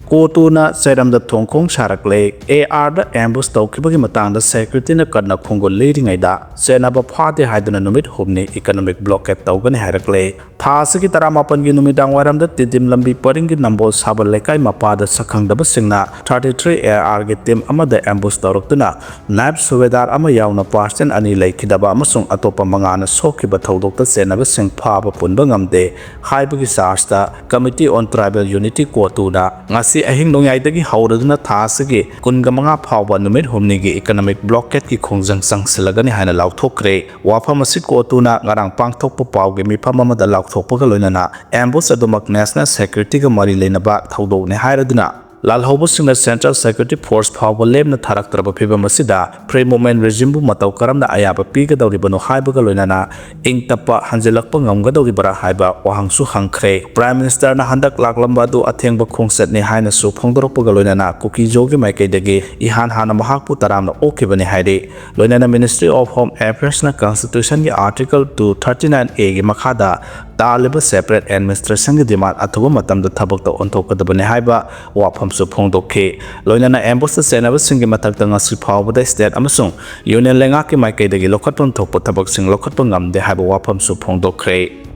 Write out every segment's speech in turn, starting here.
Kotuna Sedam the Tongkong Sharakle, AR the ambush Tokiba Matanda security na Kadna Kongo leading Aida, Senaba party Hydra Numit Humni economic blockade Togan Harakle, Tasiki Taramapan Numidang Waram the Tidim Lambi Pudding Numbo Sabalekai Mapada Sakang the Basingna, 33 AR get them ama the ambush Torotuna, Nab Suvedar Amayauna Parson Ani Lake Kidaba Masung Atopa Mangana Soki Batodok the Senaba Sing Papa Punbangam de, Hybagi Sarsta, Committee on Tribal Unity Kotuna, Nasi ahing nongyay hawraduna thasagi kunga mga phawba numit humnigi economic blockade ki khongjang sangsilagani haina laothokhre wafam asi kotuna ngarang pangthokpa pawge mifam amada laothokpa loinana ambush adumak national security ga mari leinaba thodokne hairaduna Lalhobusing Central Security Force Power Lem na Taraktraba Piba Masida, pre-moment regime Matau Karam na Ayaba Piga Doribano Haibagalonana, Ing Tapa Hanzelak Panganga Doribara Haiba, Wahangsu Hankre, Prime Minister na Handak Laklambadu Ateng Bakong Set ni Haina Su Pongdoropagalonana, Kuki Jogi Makedege, Ihan Hana Mahakpu Taram na Okibani Haide, Lonana Ministry of Home Affairs na Constitution ni Article 239A gi Makada, Taliba separate administration gi demand athuba matam da thabak to onthokadabane haiba wafam su phongdokhe loinana ambush senaba singi mathakta ngasi phawbada state amasung union lenga ki maikai dagi lokhatpon thokpa thabak sing lokhatpa ngamde haiba wafam su phongdokhe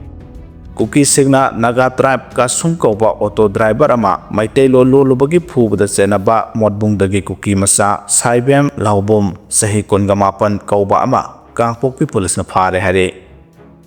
Kuki Signa Naga tribe ka sungkoba auto driver ama maitei lo lubagi phubada senaba modbung dagi Kuki masa saibem laubom sahi kongamapan kauba ama kangpokpi police na phare hare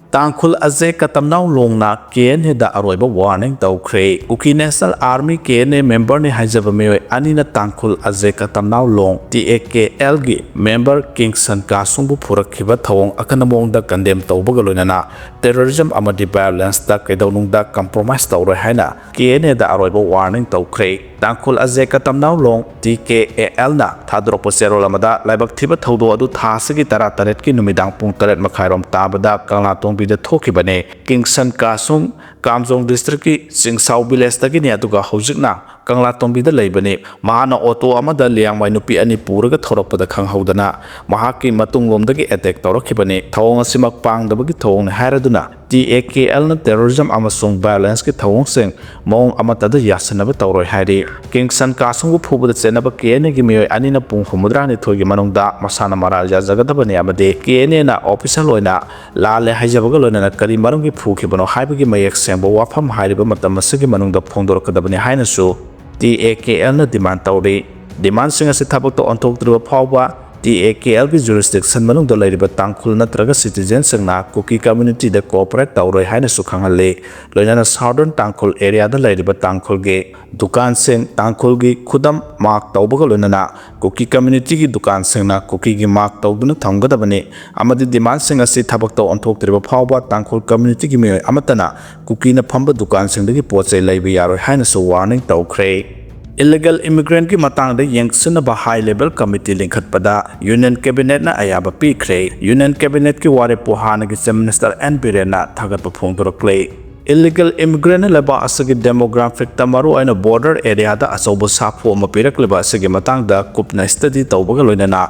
Tangkhul Azay Katamnaw Longna KN da aroiba warning laothokhre Kuki National Army KN member ni haijaba mewe anina Tangkhul Azay Katamnaw Long TAKL gi member Kingston Kasungbu Purakhiba thawong akanamong da condemn tawbaga loinana terrorism amadi violence da kaidonung da compromise tawre haina KN da aroiba warning laothokhre Tangkhul Azay Katamnaw Long TKAL na thadrokpa serol amada laibak thiba thawdo adu thasagi tara taret ki numidang pung taret makhairom tabada kanglatong bida thokibane Kingston Kasung Kamjong district ki Singsau village tagi ni aduga hojikna Kanglatong bida leibane mahana auto amada liang mai nupi ani puraga thoroppada khanghaudana mahaki matung lomdagi attack tawrakibane thawong asimak pangdabagi thawong hairaduna TAKL na terrorism amasung violence ki thawong sing mong amatada yasanaba tawroi hairi Kingston Kasung phubada chenaba KN gi mioi ani na pung humudra ni thogi manungda masana maraja jagadabane amade KN na official loina lale haijabaga loina kari marungi phukibano haibagi mayek sembo wafam hairiba matam asigi manungda phongdorakadabane haina su TAKL na demand tawri demand sing asi thabak to onthoktriba phawba TAKL gi jurisdiction manungda lairiba Tangkhul natraga citizen singna Kuki community da cooperate tawroi haina su khanghalle loinana southern Tangkhul area da lairiba Tangkhul ge dukan sing Tangkhul gi khudam mark tawbaga loinana Kuki community gi dukan singna Kuki gi mark tawduna thamgadabane amadi demand sing asi thabak to onthoktriba phawba Tangkhul community gi mioi amatana Kuki na phamba dukan singdagi pochai laiba yaroi haina su warning tawkhre Illegal immigrant ki matang da yengsinaba high level committee linkhatpada Union Cabinet na ayaba pikre Union Cabinet ki ware pohana ki Minister N Birena thagatpa phongdorakle Illegal immigrant leba asagi demographic tamaru aina border area da asobo sapu mapirak leba asagi matang da kupna study tawbaga loinana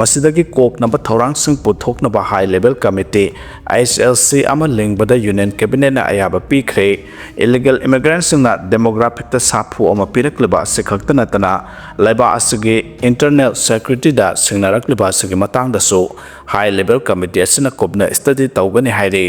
masidagi kok naba thorang sing puthok naba high level committee ISLC ama lingbada Union Cabinet na ayaba pikre illegal immigrants na demographic ta sapu mapirak leba asikhakta natana leba asagi internal security da singnarak leba asagi matang da so high level committee asina kupna study tawgani haire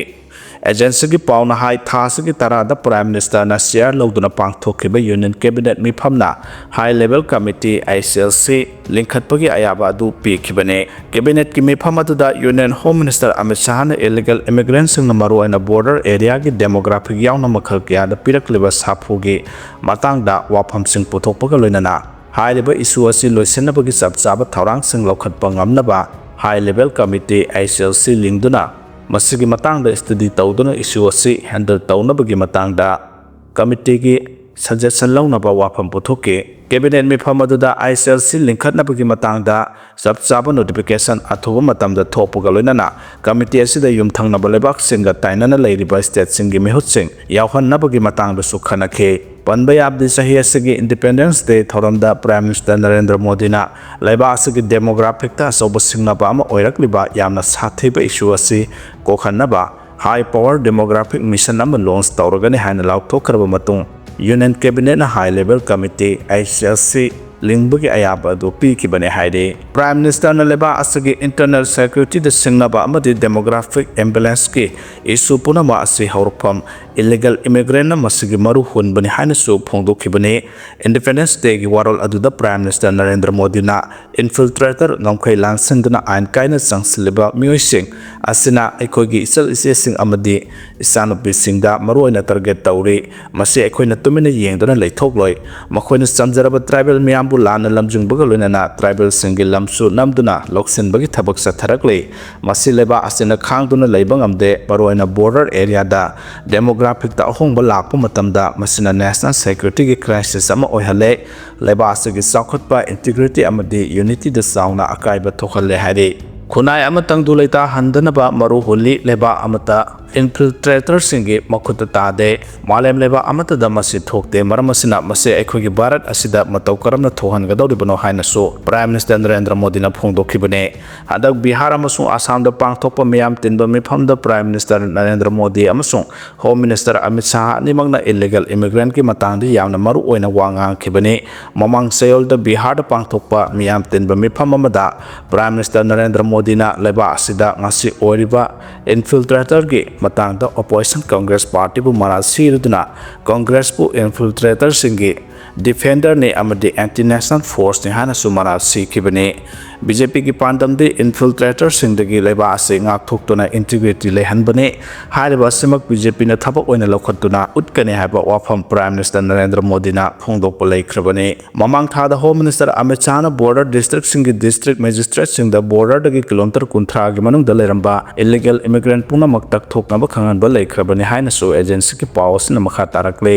Agency ki pauna hai thas ki tarada Prime Minister na share logduna pangthokhiba Union Cabinet mi phamna high level committee ICLC linkhatpagi ayaba adu pikhibane Cabinet ki mi phamadu da Union Home Minister Amit Shah na illegal immigrants na maru aina border area ki demographic yauna makhal kya da pirakliba saphugi matang da wafam sing puthokpaga loinana high level issue asi loisenabagi sabchaba thorang sing lokhatpa ngamnaba high level committee ICLC lingduna Masigi matang da study tawduna issue asi handle tawnabagi matang da committee gi suggestion lawnaba wafam puthoke cabinet mi phamadu da ICLC linkhatnabagi matang da sabchaba notification athuba matam da thokpuga loinana committee asi da yumthangnaba lebak singa tainana leiriba state singi mehut sing yawhannabagi matang da sukhanakhe Panbay Abdi Sahiyasagi Independence Day Thoramda Prime Minister Narendra Modi na laiba asagi demographic ta sobo singnaba ama oirakliba yamna sathiba issue asi kokhanaba high power demographic mission ama launch tawragani haina laothokhre matung Union Cabinet na High Level Committee HLC lingbugi ayaba do pikibane haide Prime Minister na leba asagi internal security the singnaba amadi demographic imbalance ki issue punama asi haurpam illegal immigrant na masigi maru hunbani haina su phongdokibane Independence Day gi warol aduda Prime Minister Narendra Modi na infiltrator ngamkhai langsangduna ain kaina sangsileba mioising asina ekogi isal isesing amadi isanopi singda maru oina target tawri masi ekoina tumina yengduna leithokloi makoina samjaraba tribal miyambu lana lamjung bagaluna na tribal single lamsu namduna loksin bagi thabak sa tharakle masi leba asina khangduna leibang amde baroina border area da demographic ta ahongba lakpa matamda masina national security gi crisis ama oihale leba asigi sakhotpa integrity amadi unity da sauna akaiba thokhalle hare Kunai amatang dulaita handanaba maru holi leba amata infiltrator singi makuta tade malem leba amata da masi thokte maramasina masi ekhogi Bharat asida matau karamna thohan gadawribano haina so Prime Minister Narendra Modi na phongdokhibane hadak Bihar amasung Assam da pangthokpa miyam tinba mifam da Prime Minister Narendra Modi amasung Home Minister Amit Shah nimangna illegal immigrant ki matangdi yamna maru oina wangang khibane mamang sayol da Bihar da pangthokpa miyam tinba mifam amada Prime Minister Narendra Modi na leba asida ngasi oiriba infiltrator gi matangda opposition Congress Party bu marasi ruduna Congress bu infiltrator singi defender ne amadi anti-national force ne hana sumara sikibane BJP ki pandam de infiltrator singdagi leba ase ngak thoktuna integrity lehanbane hariba simak BJP na thabak oina lokhatuna utkane haba wafam Prime Minister Narendra Modi na phongdok polai khrabane mamang thada Home Minister Amit Shah na border district singi district magistrate singda border dagi kilometer kunthra gi manung daleramba illegal immigrant puna maktak thokna ba khangan ba lai khrabane haina so agency ki powers na makha tarakle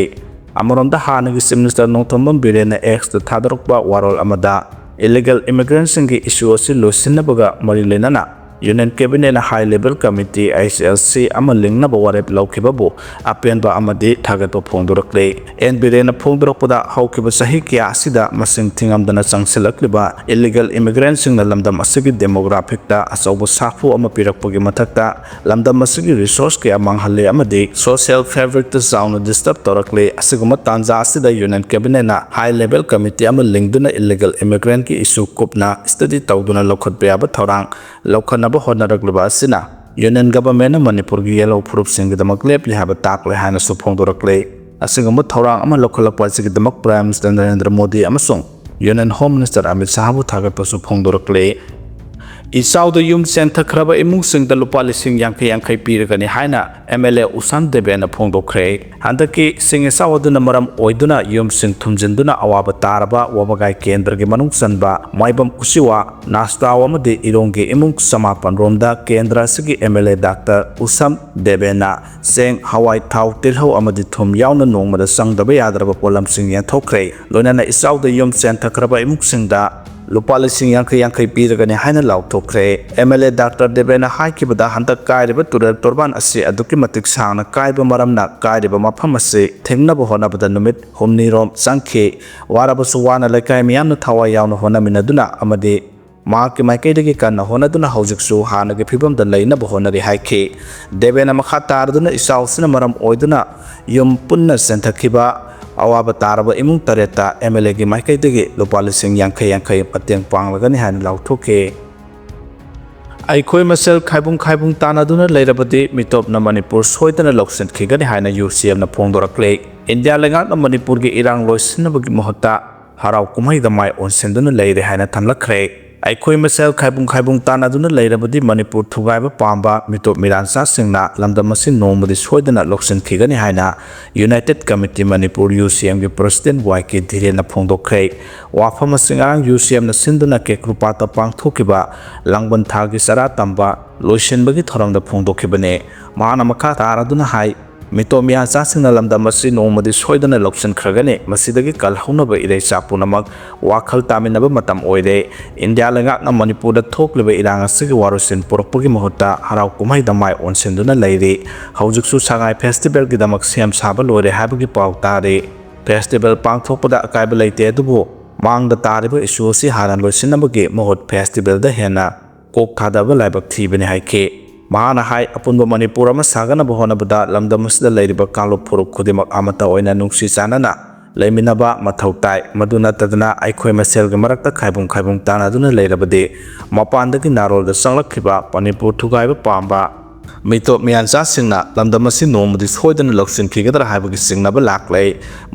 Amaronda Hanagi Minister Notombam Birena X the Tadrokba Warol Amada illegal immigrants in the issue of Lucinabaga Marilenana Union Cabinet na High Level Committee HLC amaling na bawarep laukibabo apen ba amadi thagato phongdorakle en birena phongdorakpada haukiba sahi kya sida masing thingamdana changsilakliba illegal immigrants sing na lamdam asigi demographic ta asobo safu ama pirakpagi mathakta lamdam asigi resource kya manghalle amadi social fabric ta sound disturb torakle asiguma tanja asida Union Cabinet na High Level Committee amaling duna illegal immigrant ki issue kopna study tawduna lokhat ba thorang lokhana Union government na Manipur gi yellow proof sing the maklep li have attack le hana su phongdorakle asingamu thorang ama lokhalak pasig the mak Prime Minister Narendra Modi amasung Union Home Minister Amit Shah bu thagat pasu phongdorakle Isau the yum center kraba imung sing the lupa lising yang kai piragani haina MLA Usan Debena phongdokhre handaki sing isau duna maram oiduna yum sing thumjinduna awaba taraba wabagai kendra gi manung sanba maibam kusiwa nastawa made ironge imung samapan romda kendra sigi MLA Dr. Usam Debena seng hawai thau tilho amadi thum yauna nongmada sangdaba yadraba polam sing yan thokre lonana isau the yum center kraba imung singda Lupa lising yang kai piragani haina laothokhre MLA Dr. Debena haikibada hantak kairiba turar torban ase aduki matik sangna kaiba maramna kairiba mafam ase thengnaba honabada numit humni rom sangkhe warabasu wana lekai miyamna thawa yauna honaminaduna amadi Mark Maikadagi Kana Honaduna Hojiksu Hanagi Pibam the Lane of Honari Haike Debena Makhatarduna Isausina Maram Oiduna Yum Punna Santa Kiba Awaba Taraba Imung Tareta MLA Maikadagi Lopalising Yankai Patang Panglagan Han Laothokhre Aikoi Masel Kaibung Tanaduna Lerabadi Mitop na Manipur Soitana Loksen Kigani Hana UCM na Phongdorakle India Langat na Manipur gi Irang Loisinabagi Mohota Harau Kumai the Mai on Senduna Lady Hana Tanlakre Aikoi Masel Kaibung Tanaduna Lerabadi Manipur Thugaiba Pamba Mitop Miransa Singna Lamdamasin Nomadi Soidana Loksen Kigani Hana United Committee Manipur UCM gi President YK Dhirena Phongdokhre Wafama Singarang UCM na Sinduna Kekrupata Pangthokiba Langban Thagi Sara Tamba Loishenbagi Thorangda Phongdokhibane Mahana Makha Taraduna Hai Mitomia Sasina Lamdamasi Nomadi Soidana Loksen Kragane Masidagi Kalhunaba Ire Sapunamak Wakal Taminaba Matam Oide India Langat na Manipur da Thokleba Iranga Sigi Warusin Purpugi Mohota Harau Kumai Damai on Senduna Lady Haujuksu Sangai Festival Gidamak Siam Sabalore Habagi Pautare Festival Pangthopada Akaibalate Dubo Mang the Tariba Isuosi Haran Losinabagi Mohot Festival the Hena Kok Kadaba Labak Tibini Haike ꯃꯍꯥꯛꯅ ꯍꯥꯏ ꯑꯄꯨꯟꯕ ꯃꯅꯤꯄꯨꯔ ꯑꯃ ꯁꯥꯒꯠꯅꯕ ꯍꯣꯠꯅꯕꯗ ꯂꯝꯗꯝ ꯑꯁꯤꯗ ꯂꯩꯔꯤꯕ ꯀꯥꯡꯂꯨꯞ ꯐꯨꯔꯨꯞ ꯈꯨꯗꯤꯡꯃꯛ ꯑꯃꯠꯇ ꯑꯣꯏꯅ ꯅꯨꯡꯁꯤ ꯆꯥꯟꯅꯅ ꯂꯩꯃꯤꯟꯅꯕ ꯃꯊꯧ ꯇꯥꯏ ꯃꯗꯨ ꯅꯠꯇꯗꯅ ꯑꯩꯈꯣꯏ ꯃꯁꯦꯜꯒꯤ ꯃꯔꯛꯇ ꯈꯥꯏꯕꯨꯡ ꯇꯥꯟꯅꯗꯨꯅ ꯂꯩꯔꯕꯗꯤ ꯃꯄꯥꯟꯗꯒꯤ ꯅꯥꯔꯣꯜꯗ ꯆꯪꯂꯛꯈꯤꯕ ꯃꯅꯤꯄꯨꯔ ꯊꯨꯒꯥꯏꯕ ꯄꯥꯝꯕ ꯃꯤꯇꯣꯞ ꯃꯤꯌꯥꯟꯆꯥꯁꯤꯡꯅ ꯂꯝꯗꯝ ꯑꯁꯤ ꯅꯣꯡꯃꯗꯤ ꯁꯣꯏꯗꯅ ꯂꯧꯁꯤꯟꯈꯤꯒꯗ꯭ꯔꯥ ꯍꯥꯏꯕꯒꯤ ꯆꯤꯡꯅꯕ ꯂꯥꯛꯂꯦ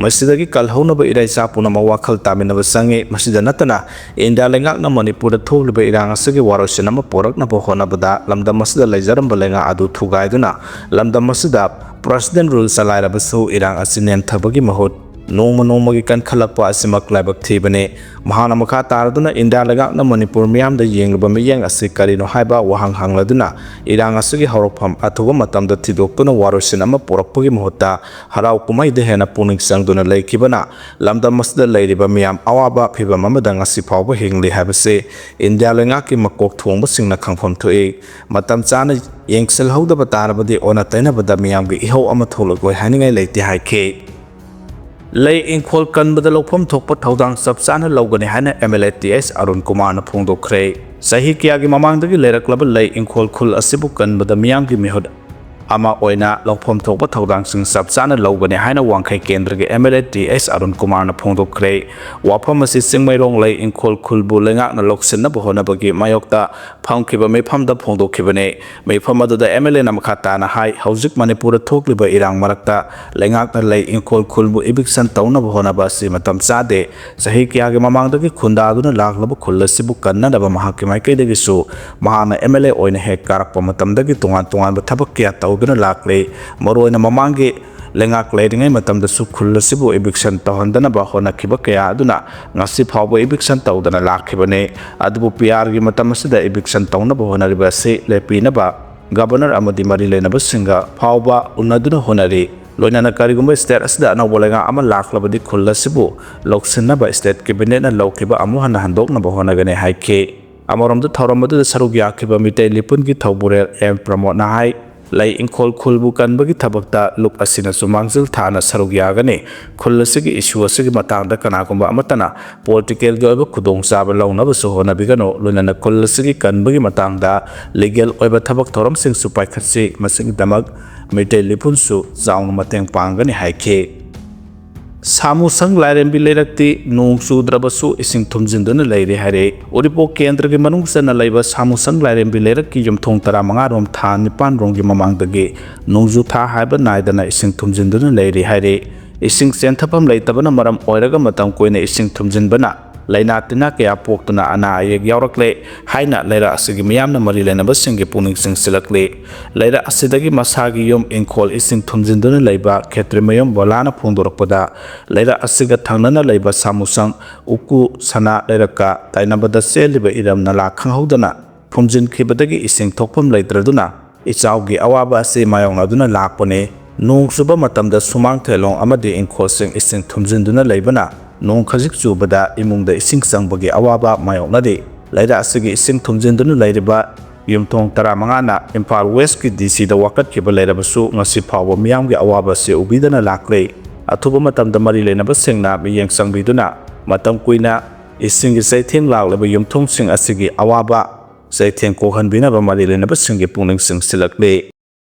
ꯃꯁꯤꯗꯒꯤ ꯀꯜꯍꯧꯅꯕ ꯏꯔꯩꯆꯥ ꯄꯨꯝꯅꯃꯛ ꯋꯥꯈꯜ ꯇꯥꯃꯤꯟꯅꯕ ꯆꯪꯏ ꯃꯁꯤꯗ ꯅꯠꯇꯅ ꯏꯟꯗꯤꯌꯥ ꯂꯩꯉꯥꯛꯅ ꯃꯅꯤꯄꯨꯔꯗ ꯊꯣꯛꯂꯤꯕ ꯏꯔꯥꯡ ꯑꯁꯤꯒꯤ ꯋꯥꯔꯣꯏꯁꯤꯟ ꯑꯃ ꯄꯨꯔꯛꯅꯕ ꯍꯣꯠꯅꯕꯗ ꯂꯝꯗꯝ ꯑꯁꯤꯗ ꯂꯩꯖꯔꯝꯕ ꯂꯩꯉꯥꯛ ꯑꯗꯨ ꯊꯨꯒꯥꯏꯗꯨꯅ ꯂꯝꯗꯝ ꯑꯁꯤꯗ ꯄ꯭ꯔꯦꯁꯤꯗꯦꯟ ꯔꯨꯜ ꯆꯂꯥꯏꯔꯕꯁꯨ ꯏꯔꯥꯡ ꯑꯁꯤ ꯅꯦꯝꯊꯕꯒꯤ ꯃꯍꯨꯠ ꯅꯣꯡꯃꯒꯤ ꯀꯟꯈꯠꯂꯛꯄ ꯑꯁꯤꯃꯛ ꯂꯥꯏꯕꯛ ꯊꯤꯕꯅꯤ ꯃꯍꯥꯛꯅ ꯃꯈꯥ ꯇꯥꯔꯗꯨꯅ ꯏꯟꯗꯤꯌꯥ ꯂꯩꯉꯥꯛꯅ ꯃꯅꯤꯄꯨꯔ ꯃꯤꯌꯥꯝꯗ ꯌꯦꯡꯂꯤꯕ ꯃꯤꯠꯌꯦꯡ ꯑꯁꯤ ꯀꯔꯤꯅꯣ ꯍꯥꯏꯕ ꯋꯥꯍꯪ ꯍꯪꯂꯗꯨꯅ ꯏꯔꯥꯡ ꯑꯁꯤꯒꯤ ꯍꯧꯔꯛꯐꯝ ꯑꯊꯨꯕ ꯃꯇꯝꯗ ꯊꯤꯗꯣꯛꯇꯨꯅ ꯋꯥꯔꯣꯏꯁꯤꯟ ꯑꯃ ꯄꯨꯔꯛꯄꯒꯤ ꯃꯍꯨꯠꯇ ꯍꯔꯥꯎ ꯀꯨꯝꯍꯩꯗ ꯍꯦꯟꯅ ꯄꯨꯛꯅꯤꯡ ꯆꯪꯗꯨꯅ ꯂꯩꯈꯤꯕꯅ ꯂꯝꯗꯝ ꯑꯁꯤꯗ ꯂꯩꯔꯤꯕ ꯃꯤꯌꯥꯝ ꯑꯋꯥꯕ ꯐꯤꯚꯝ ꯑꯃꯗ ꯉꯁꯤ ꯐꯥꯎꯕ ꯍꯤꯡꯂꯤ ꯍꯥꯏꯕꯁꯤ ꯏꯟꯗꯤꯌꯥ ꯂꯩꯉꯥꯛꯀꯤ ꯃꯀꯣꯛ ꯊꯣꯡꯕꯁꯤꯡꯅ ꯈꯪꯐꯝ ꯊꯣꯛꯏ ꯃꯇꯝ ꯆꯥꯅ ꯌꯦꯡꯁꯤꯜꯍꯧꯗꯕ ꯇꯥꯔꯕꯗꯤ ꯑꯣꯟꯅ ꯇꯩꯅꯕꯗ ꯃꯤꯌꯥꯝꯒꯤ ꯏꯍꯧ ꯑꯃ ꯊꯣꯛꯂꯛꯂꯣꯏ ꯍꯥꯏꯅꯤꯡꯉꯥꯏ ꯂꯩꯇꯦ ꯍꯥꯏꯈꯤ ꯂꯩ ꯏꯪꯈꯣꯜ ꯀꯟꯕꯗ ꯂꯧꯐꯝ ꯊꯣꯛꯄ ꯊꯧꯗꯥꯡ ꯆꯞ ꯆꯥꯅ ꯂꯧꯒꯅꯤ ꯍꯥꯏꯅ MLA TS ꯑꯔꯨꯟ ꯀꯨꯃꯥꯔꯅ ꯐꯣꯡꯗꯣꯛꯈ꯭ꯔꯦ ꯆꯍꯤ ꯀꯌꯥꯒꯤ ꯃꯃꯥꯡꯗꯒꯤ ꯂꯩꯔꯛꯂꯕ ꯂꯩ ꯏꯪꯈꯣꯜ ꯈꯨꯜ ꯑꯁꯤꯕꯨ ꯀꯟꯕꯗ ꯃꯤꯌꯥꯝꯒꯤ ꯃꯤꯍꯨꯠ ꯑꯃ ꯑꯣꯏꯅ ꯂꯧꯐꯝ ꯊꯣꯛꯄ ꯊꯧꯗꯥꯡꯁꯤꯡ ꯆꯞ ꯆꯥꯅ ꯂꯧꯒꯅꯤ ꯍꯥꯏꯅ ꯋꯥꯡꯈꯩ ꯀꯦꯟꯗ꯭ꯔꯒꯤ MLA TS ꯑꯔꯨꯟ ꯀꯨꯃꯥꯔꯅ ꯐꯣꯡꯗꯣꯛꯈ꯭ꯔꯦ ꯋꯥꯐꯝ ꯑꯁꯤ ꯆꯤꯡꯃꯩꯔꯣꯡ ꯂꯩ ꯏꯪꯈꯣꯜ ꯈꯨꯜꯕꯨ ꯂꯩꯉꯥꯛꯅ ꯂꯧꯁꯤꯟꯅꯕ ꯍꯣꯠꯅꯕꯒꯤ ꯃꯥꯌꯣꯛꯇ ꯐꯝꯈꯤꯕ ꯃꯤꯐꯝꯗ ꯐꯣꯡꯗꯣꯛꯈꯤꯕꯅꯤ ꯃꯤꯐꯝ ꯑꯗꯨꯗ MLAꯅ ꯃꯈꯥ ꯇꯥꯅ ꯍꯥꯏ ꯍꯧꯖꯤꯛ ꯃꯅꯤꯄꯨꯔꯗ ꯊꯣꯛꯂꯤꯕ ꯏꯔꯥꯡ ꯃꯔꯛꯇ ꯂꯩꯉꯥꯛꯅ ꯂꯩ ꯏꯪꯈꯣꯜ ꯈꯨꯜꯕꯨ ꯏꯕꯤꯛꯁꯟ ꯇꯧꯅꯕ ꯍꯣꯠꯅꯕ ꯑꯁꯤ ꯃꯇꯝ ꯆꯥꯗꯦ ꯆꯍꯤ ꯀꯌꯥꯒꯤ ꯃꯃꯥꯡꯗꯒꯤ ꯈꯨꯟꯗꯥꯗꯨꯅ ꯂꯥꯛꯂꯕ ꯈꯨꯜ ꯑꯁꯤꯕꯨ ꯀꯟꯅꯅꯕ ꯃꯍꯥꯛꯀꯤ ꯃꯥꯏꯀꯩꯗꯒꯤꯁꯨ ꯃꯍꯥꯛꯅ MLA ꯑꯣꯏꯅ ꯍꯦꯛ ꯀꯥꯔꯛꯄ ꯃꯇꯝꯗꯒꯤ ꯇꯣꯉꯥꯟꯕ ꯊꯕꯛ ꯀꯌꯥ ꯇꯧꯗꯨꯅ ꯂꯥꯛꯂꯤ ꯃꯔꯨꯑꯣꯏꯅ ꯃꯃꯥꯡꯒꯤ ꯂꯩꯉꯥꯛ ꯂꯩꯔꯤꯉꯩ ꯃꯇꯝꯗꯁꯨ ꯈꯨꯜ ꯑꯁꯤꯕꯨ ꯏꯕꯤꯛꯁꯟ ꯇꯧꯍꯟꯗꯅꯕ ꯍꯣꯠꯅꯈꯤꯕ ꯀꯌా ꯑꯗꯨꯅ ꯉꯁꯤ ꯐꯥꯎꯕ ꯏꯕꯤꯛꯁꯟ ꯇꯧꯗꯅ ꯂꯥꯛꯈꯤꯕꯅꯤ ꯑꯗꯨꯕꯨ PRꯒꯤ ꯃꯇꯝ ꯑꯁꯤꯗ ꯏꯕꯤꯛꯁꯟ ꯇꯧꯅꯕ ꯍꯣꯠꯅꯔꯤꯕ ꯑꯁꯤ ꯂꯦꯞꯄꯤꯅꯕ ꯒꯕꯔꯅꯔ ꯑꯃꯗꯤ ꯃꯔꯤ ꯂꯩꯅꯕꯁꯤꯡꯒ ꯐꯥꯎꯕ ꯎꯅꯗꯨꯅ ꯍꯣꯠꯅꯔꯤ ꯂꯣꯏꯅꯅ ꯀꯔꯤꯒꯨꯝꯕ ꯁ꯭ꯇꯦꯠ ꯑꯁꯤꯗ ꯑꯅꯧꯕ ꯂꯩꯉꯥꯛ ꯑꯃ ꯂꯥꯛꯂꯕꯗꯤ ꯈꯨꯜ ꯑꯁꯤꯕꯨ ꯂꯧꯁꯤꯟꯅꯕ ꯁ꯭ꯇꯦꯠ ꯀꯦꯕꯤꯅꯦꯠꯅ ꯂꯧꯈꯤꯕ ꯑꯃꯨꯛ ꯍꯟꯅ ꯍꯟꯗꯣꯛꯅꯕ ꯍꯣꯠꯅꯒꯅꯤ ꯍꯥꯏꯈꯤ ꯑꯃꯔꯣꯝꯗ ꯊꯧꯔꯝ ꯑꯗꯨꯗ ꯁꯔꯨꯛ ꯌꯥꯈꯤꯕ ꯃꯤꯇꯩ ꯂꯤꯄꯨꯟꯒꯤ ꯊꯧꯕꯨꯔꯦꯜ M ꯄ꯭ꯔꯃꯣꯗꯅ ꯍꯥꯏ ꯂꯩ ꯏꯪꯈꯣꯜ ꯈꯨꯜꯕꯨ ꯀꯟꯕꯒꯤ ꯊꯕꯛꯇ ꯂꯨꯞ ꯑꯁꯤꯅꯁꯨ ꯃꯥꯡꯖꯤꯜ ꯊꯥꯅ ꯁꯔꯨꯛ ꯌꯥꯒꯅꯤ ꯈꯨꯜ ꯑꯁꯤꯒꯤ ꯏꯁꯨ ꯑꯁꯤꯒꯤ ꯃꯇꯥꯡꯗ ꯀꯅꯥꯒꯨꯝꯕ ꯑꯃꯠꯇꯅ ꯄꯣꯂꯤꯇꯤꯀꯦꯜꯒꯤ ꯑꯣꯏꯕ ꯈꯨꯗꯣꯡꯆꯥꯕ ꯂꯧꯅꯕꯁꯨ ꯍꯣꯠꯅꯕꯤꯒꯅꯨ ꯂꯣꯏꯅꯅ ꯈꯨꯜ ꯑꯁꯤꯒꯤ ꯀꯟꯕꯒꯤ ꯃꯇꯥꯡꯗ ꯂꯤꯒꯦꯜ ꯑꯣꯏꯕ ꯊꯕꯛ ꯊꯧꯔꯝꯁꯤꯡꯁꯨ ꯄꯥꯏꯈꯠꯁꯤ ꯃꯁꯤꯒꯤꯗꯃꯛ ꯃꯤꯇꯩ ꯂꯤꯄꯨꯟꯁꯨ ꯆꯥꯎꯅ ꯃꯇꯦꯡ ꯄꯥꯡꯒꯅꯤ ꯍꯥꯏꯈꯤ ꯁꯥꯃꯨꯁꯪ ꯂꯥꯏꯔꯦꯝꯕꯤ ꯂꯩꯔꯛꯇꯤ ꯅꯣꯡ ꯆꯨꯗ꯭ꯔꯕꯁꯨ ꯏꯁꯤꯡ ꯊꯨꯝꯖꯤꯟꯗꯨꯅ ꯂꯩꯔꯦ ꯍꯥꯏꯔꯦ ꯎꯔꯤꯄꯣꯛ ꯀꯦꯟꯗ꯭ꯔꯒꯤ ꯃꯅꯨꯡ ꯆꯟꯅ ꯂꯩꯕ ꯁꯥꯃꯨꯁꯪ ꯂꯥꯏꯔꯦꯝꯕꯤ ꯂꯩꯔꯛꯀꯤ ꯌꯨꯝꯊꯣꯡ 15 ꯔꯣꯝ ꯊꯥ 9 ꯔꯣꯝꯒꯤ ꯃꯃꯥꯡꯗꯒꯤ ꯅꯣꯡꯖꯨ ꯊꯥ ꯍꯥꯏꯕ ꯅꯥꯏꯗꯅ ꯏꯁꯤꯡ ꯊꯨꯝꯖꯤꯟꯗꯨꯅ ꯂꯩꯔꯦ ꯍꯥꯏꯔꯦ ꯏꯁꯤꯡ ꯆꯦꯟꯊꯐꯝ ꯂꯩꯇꯕꯅ ꯃꯔꯝ ꯑꯣꯏꯔꯒ ꯃꯇꯝ ꯀꯨꯏꯅ ꯏꯁꯤꯡ ꯊꯨꯝꯖꯤꯟꯕꯅ ꯂꯩꯅꯥ ꯇꯤꯟꯅꯥ ꯀꯌా ꯄꯣꯛꯇꯨꯅ ꯑꯅꯥ ꯑꯌꯦꯛ yaurakley haina ꯂꯩꯔꯛ ꯑꯁꯤꯒꯤ ꯃꯤꯌꯥꯝꯅ ꯃꯔꯤ ꯂꯩꯅꯕꯁꯤꯡꯒꯤ ꯄꯨꯛꯅꯤꯡ ꯆꯤꯡꯁꯤꯜꯂꯛꯂꯤ ꯂꯩꯔꯛ ꯑꯁꯤꯗꯒꯤ ꯃꯁꯥꯒꯤ ꯌꯨꯝ ꯏꯪꯈꯣꯜ ꯏꯁꯤꯡ ꯊꯨꯝꯖꯤꯟꯗꯨꯅ ꯂꯩꯕ ꯈꯦꯇ꯭ꯔꯤꯃꯌꯨꯝ ꯕꯣꯂꯥꯅ ꯐꯣꯡꯗꯣꯔꯛꯄꯗ ꯂꯩꯔꯛ ꯑꯁꯤꯒ ꯊꯪꯅꯅ ꯂꯩꯕ ꯁꯥꯃꯨꯁꯪ ꯎꯀꯨ ꯁꯅꯥ ꯂꯩꯔꯛꯀ ꯇꯥꯏꯅꯕꯗ ꯆꯦꯜꯂꯤꯕ ꯏꯔꯝ ꯅꯂꯥ ꯈꯪꯍꯧꯗꯅ ꯐꯨꯝꯖꯤꯟꯈꯤꯕꯗꯒꯤ ꯏꯁꯤꯡ ꯊꯣꯛꯐꯝ ꯂꯩꯇ꯭ꯔꯗꯨꯅ ꯏꯆꯥꯎꯒꯤ ꯑꯋꯥꯕ ꯑꯁꯤ ꯃꯥꯌꯣꯛꯅꯗꯨꯅ ꯂꯥꯛꯄꯅꯤ ꯅꯣꯡ ꯆꯨꯕ ꯃꯇꯝꯗ ꯁꯨꯃꯥꯡ ꯊꯦꯂꯣꯡ ꯑꯃꯗꯤ ꯏꯪꯈꯣꯜꯁꯤꯡ ꯏꯁꯤꯡ ꯊꯨꯝꯖꯤꯟꯗꯨꯅ ꯂꯩꯕꯅ ꯅꯣꯡ ꯈꯖꯤꯛ ꯆꯨꯕꯗ ꯏꯃꯨꯡꯗ ꯏꯁꯤꯡ ꯆꯪꯕꯒꯤ ꯑꯋꯥꯕ ꯃꯥꯌꯣꯛꯅꯔꯤ ꯂꯩꯔꯛ ꯑꯁꯤꯒꯤ ꯏꯁꯤꯡ ꯊꯨꯝꯖꯤꯟꯗꯨꯅ ꯂꯩꯔꯤꯕ ꯌꯨꯝꯊꯣꯡ 15ꯅ ꯏꯝꯐꯥꯜ ꯋꯦꯁꯀꯤ DCꯗ ꯋꯥꯀꯠꯈꯤꯕ ꯂꯩꯔꯕꯁꯨ ꯉꯁꯤ ꯐꯥꯎꯕ ꯃꯤꯌꯥꯝꯒꯤ ꯑꯋꯥꯕ ꯑꯁꯤ ꯎꯕꯤꯗꯅ ꯂꯥꯛꯂꯤ ꯑꯊꯨꯕ ꯃꯇꯝꯗ ꯃꯔꯤ ꯂꯩꯅꯕꯁꯤꯡꯅ ꯃꯤꯠꯌꯦꯡ ꯆꯪꯕꯤꯗꯨꯅ ꯃꯇꯝ ꯀꯨꯏꯅ ꯏꯁꯤꯡꯒꯤ ꯆꯩꯊꯦꯡ ꯂꯥꯛꯂꯤꯕ ꯌꯨꯝꯊꯣꯡꯁꯤꯡ ꯑꯁꯤꯒꯤ ꯑꯋꯥꯕ ꯆꯩꯊꯦꯡ ꯀꯣꯛꯍꯟꯕꯤꯅꯕ ꯃꯔꯤ ꯂꯩꯅꯕꯁꯤꯡꯒꯤ ꯄꯨꯛꯅꯤꯡ ꯆꯤꯡꯁꯤꯜꯂꯛꯂꯤ